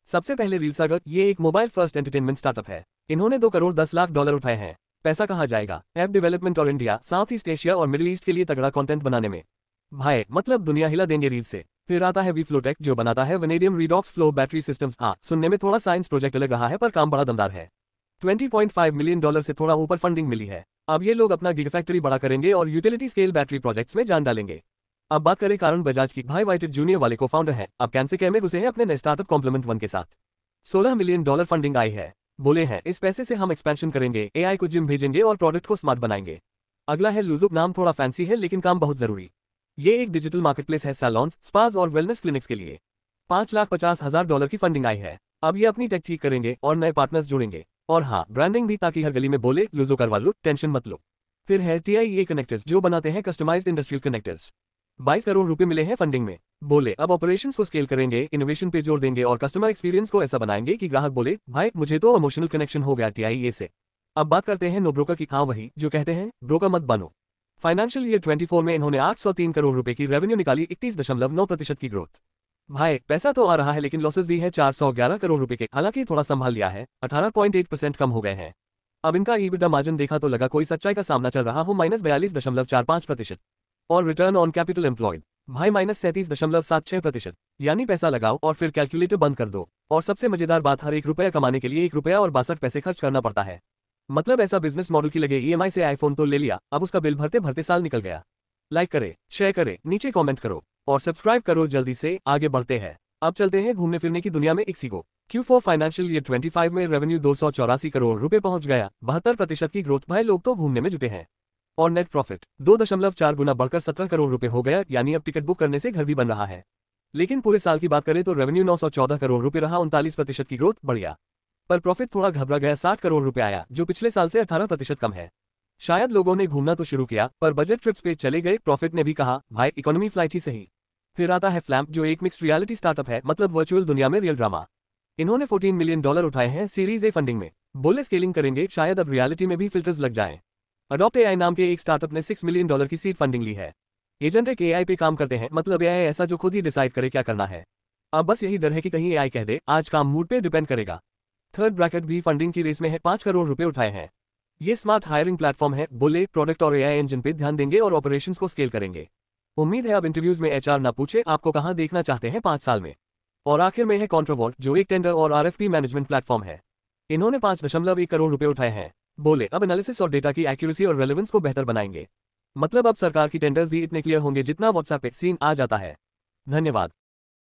सबसे पहले रीलसागर, ये एक मोबाइल फर्स्ट एंटरटेनमेंट स्टार्टअप है। इन्होंने 2 करोड़ 10 लाख डॉलर उठाए हैं। पैसा कहाँ जाएगा? ऐप डेवलपमेंट और इंडिया, साउथ ईस्ट एशिया और मिडिल ईस्ट के लिए तगड़ा कंटेंट बनाने में। भाई मतलब दुनिया हिला देंगे रील से। फिर आता है वीफ्लोटेक, जो बनाता है vanadium redox flow battery systems. हाँ, सुनने में थोड़ा साइंस प्रोजेक्ट लग रहा है पर काम बड़ा दमदार है। 20.5 मिलियन डॉलर से थोड़ा ऊपर फंडिंग मिली है। अब ये लोग अपना गिगाफैक्ट्री बड़ा करेंगे और यूटिलिटी स्केल बैटरी प्रोजेक्ट्स में जान डालेंगे। अब बात करें कारण बजाज की। भाई वाइटेड जूनियर वाले को फाउंडर है, अब कैंसर केयर में घुसे हैं अपने नए स्टार्टअप कॉम्प्लीमेंट 1 के साथ। 16 मिलियन डॉलर फंडिंग आई है। बोले हैं इस पैसे से हम एक्सपेंशन करेंगे, एआई को जिम भेजेंगे और प्रोडक्ट को स्मार्ट बनाएंगे। अगला है लुजुक, नाम थोड़ा फैंसी है लेकिन काम बहुत जरूरी। ये एक डिजिटल मार्केटप्लेस है सैलॉन्स, स्पास और वेलनेस क्लिनिक्स के लिए। $5,50,000 की फंडिंग आई है। अब ये अपनी टेक ठीक करेंगे और नए पार्टनर्स जोड़ेंगे। और हाँ, ब्रांडिंग भी, ताकि हर गली में बोले लुजो करवा लो, टेंशन मत लो। फिर है TIEA कनेक्टर्स, जो बनाते हैं कस्टमाइज्ड इंडस्ट्रियल कनेक्टर्स। 22 करोड़ रुपए मिले हैं फंडिंग में। बोले अब ऑपरेशंस को स्केल करेंगे, इनोवेशन पे जोर देंगे और कस्टमर एक्सपीरियंस को ऐसा बनाएंगे कि ग्राहक बोले भाई मुझे तो इमोशनल कनेक्शन हो गया TIEA से। अब बात करते हैं नो ब्रोकर की। हाँ, वही जो कहते हैं ब्रोकर मत बनो। फाइनेंशियल ईयर 24 में इन्होंने 803 करोड़ रुपए की रेवेन्यू निकाली, 31.9% की ग्रोथ। भाई पैसा तो आ रहा है लेकिन लॉसेस भी है 411 करोड़ रुपए के। हालांकि थोड़ा संभाल लिया है, 18.8% कम हो गए हैं। अब इनका EBITDA मार्जिन देखा तो लगा कोई सच्चाई का सामना चल रहा हो, -42.45%। और रिटर्न ऑन कैपिटल एम्प्लॉयड भाई -37.76%। यानी पैसा लगाओ और फिर कैलकुलेटर बंद कर दो। और सबसे मजेदार बात, हर 1 रुपया कमाने के लिए 1 रुपया और 62 पैसे खर्च करना पड़ता है। मतलब ऐसा बिजनेस मॉडल की लगे। EMI से आईफोन तो ले लिया, अब उसका बिल भरते भरते साल निकल गया। लाइक करे, शेयर करे, नीचे कमेंट करो और सब्सक्राइब करो जल्दी से। आगे बढ़ते हैं, अब चलते हैं घूमने फिरने की दुनिया में इक्सिगो। Q4 फाइनेंशियल ईयर 25 में रेवेन्यू 284 करोड़ रुपए पहुंच गया, 72% की ग्रोथ। भाई लोग तो घूमने में जुटे हैं। और नेट प्रॉफिट 2.4 गुना बढ़कर 17 करोड़ रुपए हो गया, यानी अब टिकट बुक करने से घर भी बन रहा है। लेकिन पूरे साल की बात करें तो रेवेन्यू 914 करोड़ रुपए रहा, 39% की ग्रोथ बढ़ गया। पर प्रॉफिट थोड़ा घबरा गया, 60 करोड़ रुपए आया, जो पिछले साल से 18% कम है। शायद लोगों ने घूमना तो शुरू किया पर बजट ट्रिप्स पे चले गए। प्रॉफिट ने भी कहा भाई इकोनॉमी फ्लाइट ही सही। फिर आता है फ्लैम्प, जो एक मिक्स्ड रियलिटी स्टार्टअप है, मतलब वर्चुअल दुनिया में रियल ड्रामा। इन्होंने 14 मिलियन डॉलर उठाए हैं सीरीज ए फंडिंग में। बोले स्केलिंग करेंगे, शायद अब रियलिटी में भी फिल्टर्स लग जाएं। अडॉप्ट AI नाम के एक स्टार्टअप ने 6 मिलियन डॉलर की सीड फंडिंग ली है। एजेंट एक AI पे काम करते हैं, मतलब AI ऐसा जो खुद ही डिसाइड करे क्या करना है। अब बस यही डर है कि कहीं AI कह दे आज काम मूड पे डिपेंड करेगा। थर्ड ब्रैकेट भी फंडिंग की रेस में है, 5 करोड़ रुपए उठाए हैं। ये स्मार्ट हायरिंग प्लेटफॉर्म है। बोले प्रोडक्ट और AI इंजन पे ध्यान देंगे और ऑपरेशंस को स्केल करेंगे। उम्मीद है अब इंटरव्यूज में HR ना पूछे आपको कहां देखना चाहते हैं 5 साल में। और आखिर में है कॉन्ट्रावॉल्ट, जो एक टेंडर और RFP मैनेजमेंट प्लेटफॉर्म है। इन्होंने 5.1 करोड़ रुपए उठाए हैं। बोले अब एनालिसिस और डेटा की एक्यूरेसी और रेलेवेंस को बेहतर बनाएंगे। मतलब अब सरकार की टेंडर्स भी इतने क्लियर होंगे जितना WhatsApp पे सीन आ जाता है। धन्यवाद।